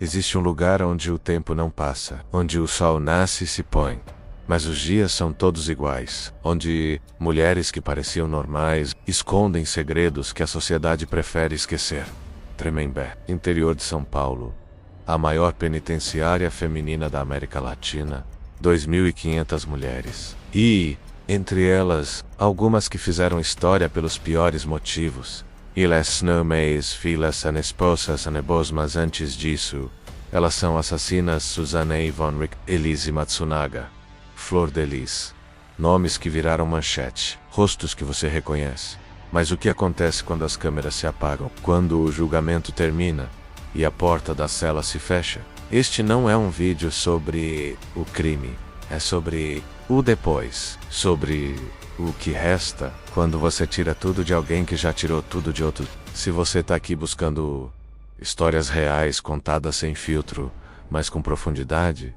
Existe um lugar onde o tempo não passa, onde o sol nasce e se põe, mas os dias são todos iguais, onde mulheres que pareciam normais escondem segredos que a sociedade prefere esquecer. Tremembé, interior de São Paulo, a maior penitenciária feminina da América Latina, 2.500 mulheres. E, entre elas, algumas que fizeram história pelos piores motivos. Elas não mais filhas são esposas anebos, mas antes disso, elas são assassinas Suzanne von Richt, Elise Matsunaga, Flor de Lis. Nomes que viraram manchete, rostos que você reconhece. Mas o que acontece quando as câmeras se apagam? Quando o julgamento termina e a porta da cela se fecha? Este não é um vídeo sobre o crime, é sobre o depois, sobre o que resta quando você tira tudo de alguém que já tirou tudo de outro. Se você tá aqui buscando histórias reais contadas sem filtro, mas com profundidade,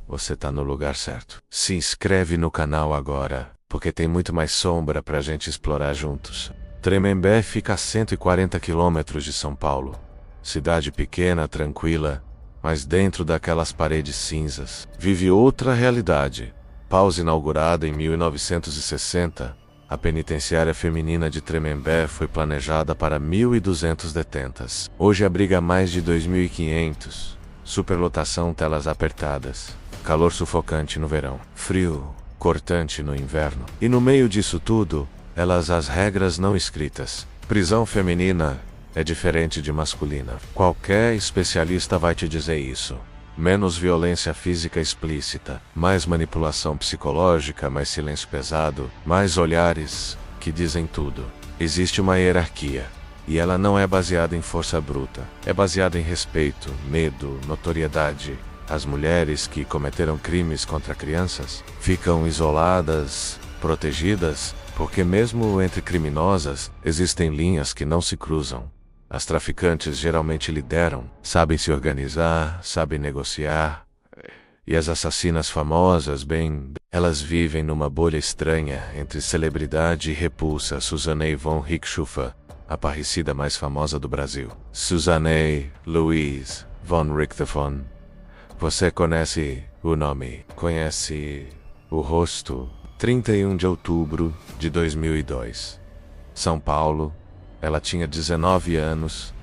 você tá no lugar certo. Se inscreve no canal agora, porque tem muito mais sombra pra gente explorar juntos. Tremembé fica a 140 quilômetros de São Paulo. Cidade pequena, tranquila, mas dentro daquelas paredes cinzas, vive outra realidade. Paus inaugurada em 1960, a penitenciária feminina de Tremembé foi planejada para 1.200 detentas. Hoje abriga mais de 2.500. Superlotação, telas apertadas. Calor sufocante no verão. Frio cortante no inverno. E no meio disso tudo, elas as regras não escritas. Prisão feminina é diferente de masculina. Qualquer especialista vai te dizer isso. Menos violência física explícita, mais manipulação psicológica, mais silêncio pesado, mais olhares que dizem tudo. Existe uma hierarquia, e ela não é baseada em força bruta. É baseada em respeito, medo, notoriedade. As mulheres que cometeram crimes contra crianças ficam isoladas, protegidas, porque mesmo entre criminosas existem linhas que não se cruzam. As traficantes geralmente lideram, sabem se organizar, sabem negociar. E as assassinas famosas, bem, elas vivem numa bolha estranha entre celebridade e repulsa. Suzanne von Richthofen, a parricida mais famosa do Brasil. Suzanne Louise von Richthofen. Você conhece o nome, conhece o rosto. 31 de outubro de 2002. São Paulo. Ela tinha 19 anos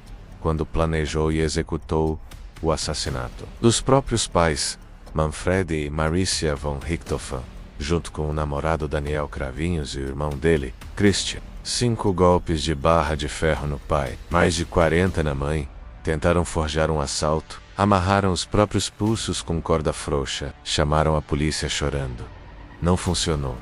quando planejou e executou o assassinato dos próprios pais, Manfred e Maricia von Richthofen, junto com o namorado Daniel Cravinhos e o irmão dele, Christian. 5 golpes de barra de ferro no pai, mais de 40 na mãe. Tentaram forjar um assalto, amarraram os próprios pulsos com corda frouxa, chamaram a polícia chorando. Não funcionou.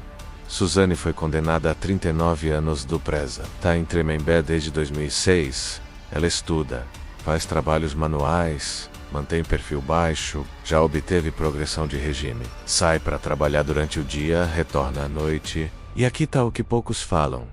Suzanne foi condenada a 39 anos do presa. Tá em Tremembé desde 2006. Ela estuda, faz trabalhos manuais, mantém perfil baixo, já obteve progressão de regime. Sai para trabalhar durante o dia, retorna à noite. E aqui tá o que poucos falam.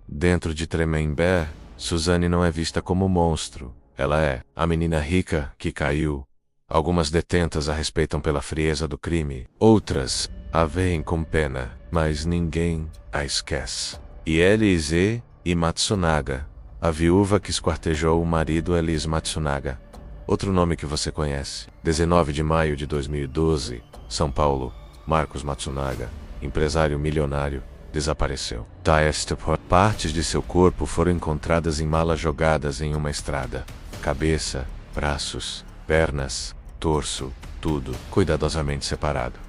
Dentro de Tremembé, Suzanne não é vista como monstro. Ela é a menina rica que caiu. Algumas detentas a respeitam pela frieza do crime. Outras a veem com pena, mas ninguém a esquece. E Elise Matsunaga, a viúva que esquartejou o marido Elise Matsunaga. Outro nome que você conhece. 19 de maio de 2012, São Paulo, Marcos Matsunaga, empresário milionário, desapareceu. Partes de seu corpo foram encontradas em malas jogadas em uma estrada. Cabeça, braços, pernas, torso, tudo cuidadosamente separado.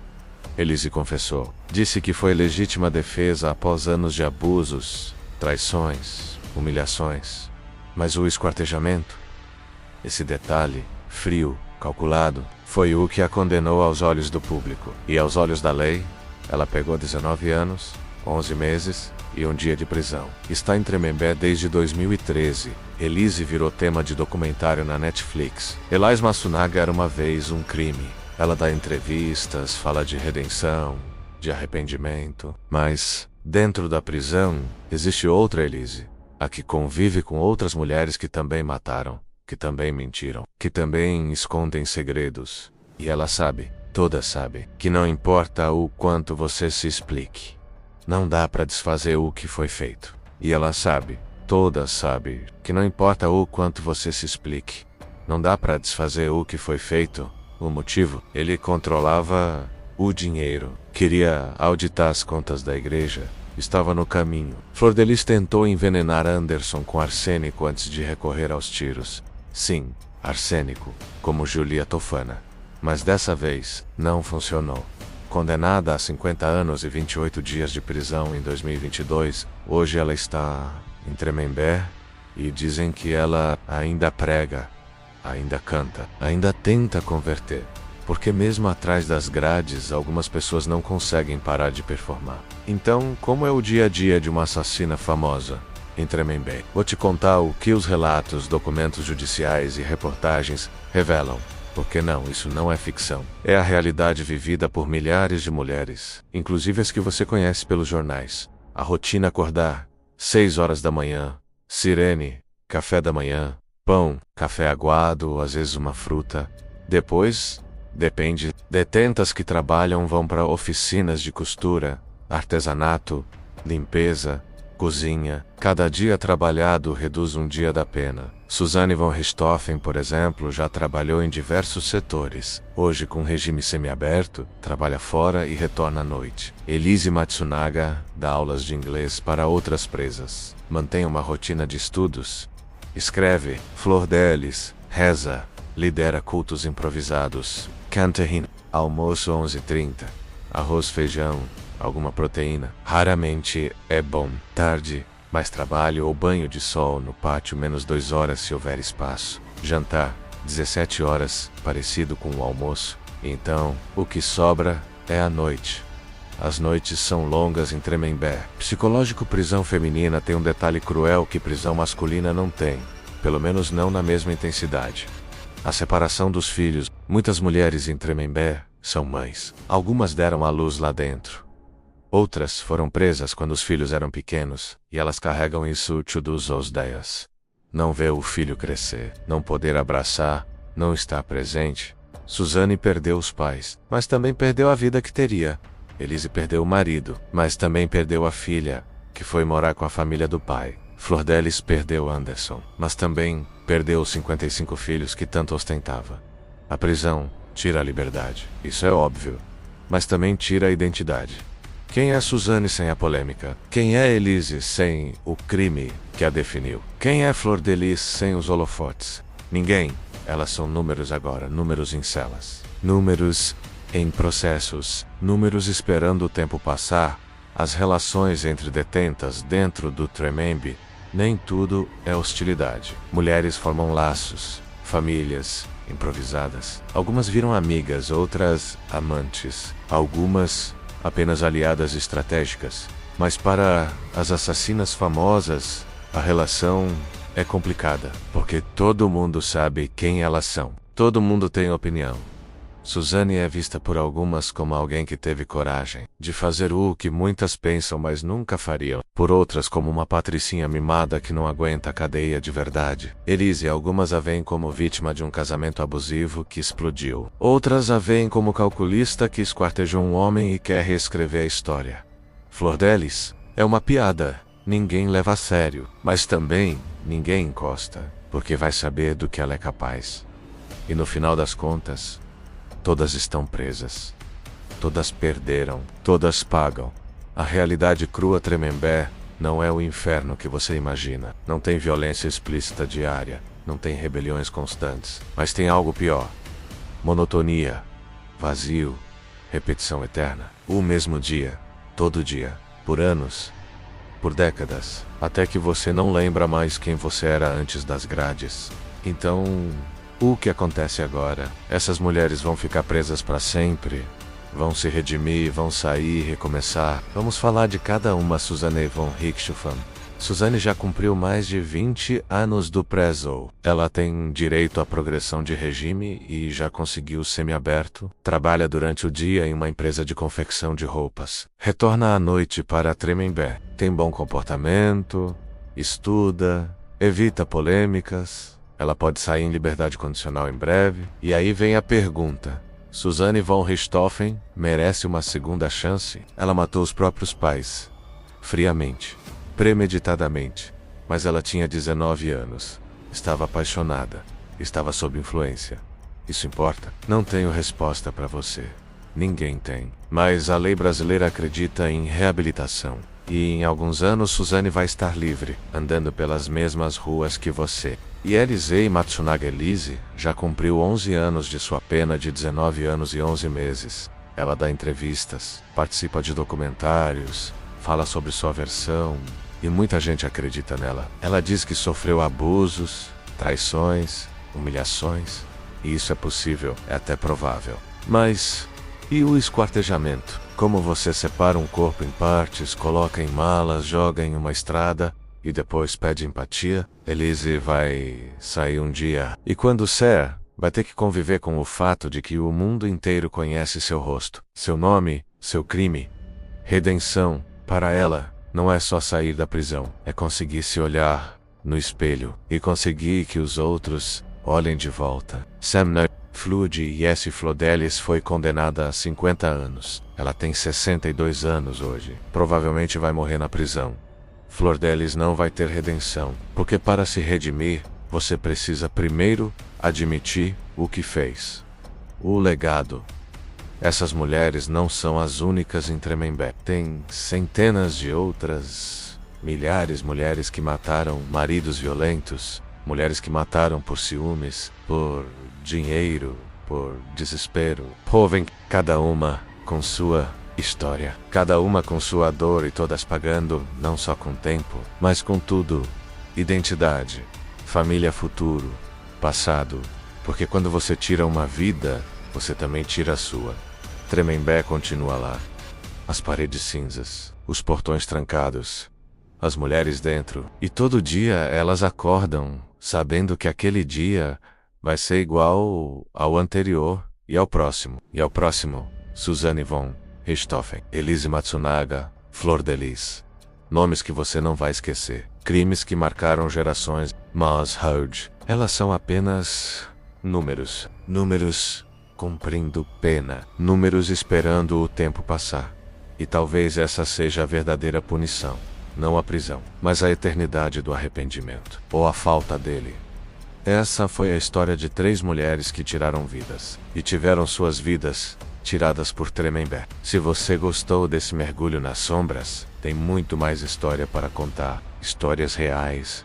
Elise confessou. Disse que foi legítima defesa após anos de abusos, traições, humilhações. Mas o esquartejamento, esse detalhe, frio, calculado, foi o que a condenou aos olhos do público. E aos olhos da lei, ela pegou 19 anos, 11 meses e um dia de prisão. Está em Tremembé desde 2013. Elise virou tema de documentário na Netflix. Elise Matsunaga era uma vez um crime. Ela dá entrevistas, fala de redenção, de arrependimento. Mas, dentro da prisão, existe outra Elise, a que convive com outras mulheres que também mataram, que também mentiram, que também escondem segredos. E ela sabe, todas sabem, que não importa o quanto você se explique, não dá para desfazer o que foi feito. E ela sabe, todas sabem, que não importa o quanto você se explique, Não dá para desfazer o que foi feito. O motivo? Ele controlava o dinheiro. Queria auditar as contas da igreja. Estava no caminho. Flor de Lis tentou envenenar Anderson com arsênico antes de recorrer aos tiros. Sim, arsênico, como Julia Tofana. Mas dessa vez, não funcionou. Condenada a 50 anos e 28 dias de prisão em 2022, hoje ela está em Tremembé e dizem que ela ainda prega, ainda canta, ainda tenta converter. Porque mesmo atrás das grades, algumas pessoas não conseguem parar de performar. Então, como é o dia a dia de uma assassina famosa em Tremembé? Vou te contar o que os relatos, documentos judiciais e reportagens revelam. Porque não, isso não é ficção. É a realidade vivida por milhares de mulheres, inclusive as que você conhece pelos jornais. A rotina: acordar, 6 horas da manhã, sirene, café da manhã, pão, café aguado, às vezes uma fruta. Depois, depende, detentas que trabalham vão para oficinas de costura, artesanato, limpeza, cozinha. Cada dia trabalhado reduz um dia da pena. Suzane von Richthofen, por exemplo, já trabalhou em diversos setores. Hoje, com regime semiaberto, trabalha fora e retorna à noite. Elise Matsunaga dá aulas de inglês para outras presas. Mantém uma rotina de estudos. Escreve, Flor de Lis, reza, lidera cultos improvisados. Canta hino. Almoço 11h30. Arroz, feijão, alguma proteína. Raramente é bom. Tarde, mais trabalho ou banho de sol no pátio, menos 2 horas se houver espaço. Jantar, 17 horas, parecido com o almoço. Então, o que sobra é a noite. As noites são longas em Tremembé. Psicológico: prisão feminina tem um detalhe cruel que prisão masculina não tem. Pelo menos não na mesma intensidade. A separação dos filhos. Muitas mulheres em Tremembé são mães. Algumas deram à luz lá dentro. Outras foram presas quando os filhos eram pequenos, e elas carregam isso todos os dias. Não ver o filho crescer, não poder abraçar, não estar presente. Suzane perdeu os pais, mas também perdeu a vida que teria. Elise perdeu o marido, mas também perdeu a filha, que foi morar com a família do pai. Flor de Lis perdeu Anderson, mas também perdeu os 55 filhos que tanto ostentava. A prisão tira a liberdade, isso é óbvio, mas também tira a identidade. Quem é Suzane sem a polêmica? Quem é Elise sem o crime que a definiu? Quem é Flor de Lis sem os holofotes? Ninguém. Elas são números agora, números em celas. Números em processos, números esperando o tempo passar. As relações entre detentas dentro do Tremembé, nem tudo é hostilidade. Mulheres formam laços, famílias improvisadas. Algumas viram amigas, outras amantes. Algumas apenas aliadas estratégicas. Mas para as assassinas famosas, a relação é complicada, porque todo mundo sabe quem elas são. Todo mundo tem opinião. Suzane é vista por algumas como alguém que teve coragem de fazer o que muitas pensam, mas nunca fariam. Por outras, como uma patricinha mimada que não aguenta a cadeia de verdade. Elise, algumas a veem como vítima de um casamento abusivo que explodiu. Outras a veem como calculista que esquartejou um homem e quer reescrever a história. Flor de Lis é uma piada. Ninguém leva a sério, mas também ninguém encosta, porque vai saber do que ela é capaz. E no final das contas, todas estão presas. Todas perderam. Todas pagam. A realidade crua Tremembé não é o inferno que você imagina. Não tem violência explícita diária. Não tem rebeliões constantes. Mas tem algo pior. Monotonia. Vazio. Repetição eterna. O mesmo dia. Todo dia. Por anos. Por décadas. Até que você não lembra mais quem você era antes das grades. Então, o que acontece agora? Essas mulheres vão ficar presas para sempre? Vão se redimir, vão sair, recomeçar? Vamos falar de cada uma. Suzane von Richthofen. Suzane já cumpriu mais de 20 anos do preso. Ela tem direito à progressão de regime e já conseguiu semiaberto. Trabalha durante o dia em uma empresa de confecção de roupas. Retorna à noite para Tremembé. Tem bom comportamento, estuda, evita polêmicas. Ela pode sair em liberdade condicional em breve. E aí vem a pergunta: Suzane von Richthofen merece uma segunda chance? Ela matou os próprios pais, friamente, premeditadamente. Mas ela tinha 19 anos. Estava apaixonada. estava sob influência. Isso importa? Não tenho resposta para você. Ninguém tem. Mas a lei brasileira acredita em reabilitação. E em alguns anos Suzane vai estar livre, andando pelas mesmas ruas que você. E Elisei Matsunaga Elise já cumpriu 11 anos de sua pena de 19 anos e 11 meses. Ela dá entrevistas, participa de documentários, fala sobre sua versão, e muita gente acredita nela. Ela diz que sofreu abusos, traições, humilhações, e isso é possível, é até provável. Mas e o esquartejamento? Como você separa um corpo em partes, coloca em malas, joga em uma estrada e depois pede empatia? Elise vai sair um dia. E quando sair, vai ter que conviver com o fato de que o mundo inteiro conhece seu rosto, seu nome, seu crime. Redenção, para ela, não é só sair da prisão, é conseguir se olhar no espelho e conseguir que os outros olhem de volta. Samna Flood Yessi Flodelis foi condenada a 50 anos. Ela tem 62 anos hoje. Provavelmente vai morrer na prisão. Flodelis não vai ter redenção, porque para se redimir, você precisa primeiro admitir o que fez. O legado. Essas mulheres não são as únicas em Tremembé. Tem centenas de outras, milhares de mulheres que mataram maridos violentos, mulheres que mataram por ciúmes, por dinheiro, por desespero. Povem, cada uma com sua história, cada uma com sua dor e todas pagando, não só com tempo, mas com tudo. Identidade, família, futuro, passado. Porque quando você tira uma vida, você também tira a sua. Tremembé continua lá. As paredes cinzas, os portões trancados, as mulheres dentro. E todo dia elas acordam, sabendo que aquele dia vai ser igual ao anterior e ao próximo. E ao próximo, Suzane von Richthofen, Elise Matsunaga, Flodelis. Nomes que você não vai esquecer. Crimes que marcaram gerações. Mas Hurd, elas são apenas números. Números cumprindo pena. Números esperando o tempo passar. E talvez essa seja a verdadeira punição. Não a prisão, mas a eternidade do arrependimento. Ou a falta dele. Essa foi a história de 3 mulheres que tiraram vidas. E tiveram suas vidas tiradas por Tremembé. Se você gostou desse mergulho nas sombras, tem muito mais história para contar. Histórias reais.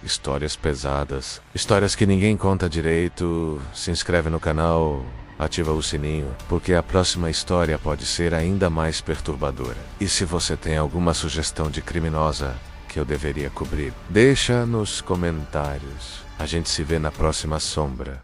Histórias pesadas. Histórias que ninguém conta direito. Se inscreve no canal. Ativa o sininho, porque a próxima história pode ser ainda mais perturbadora. E se você tem alguma sugestão de criminosa que eu deveria cobrir, deixa nos comentários. A gente se vê na próxima sombra.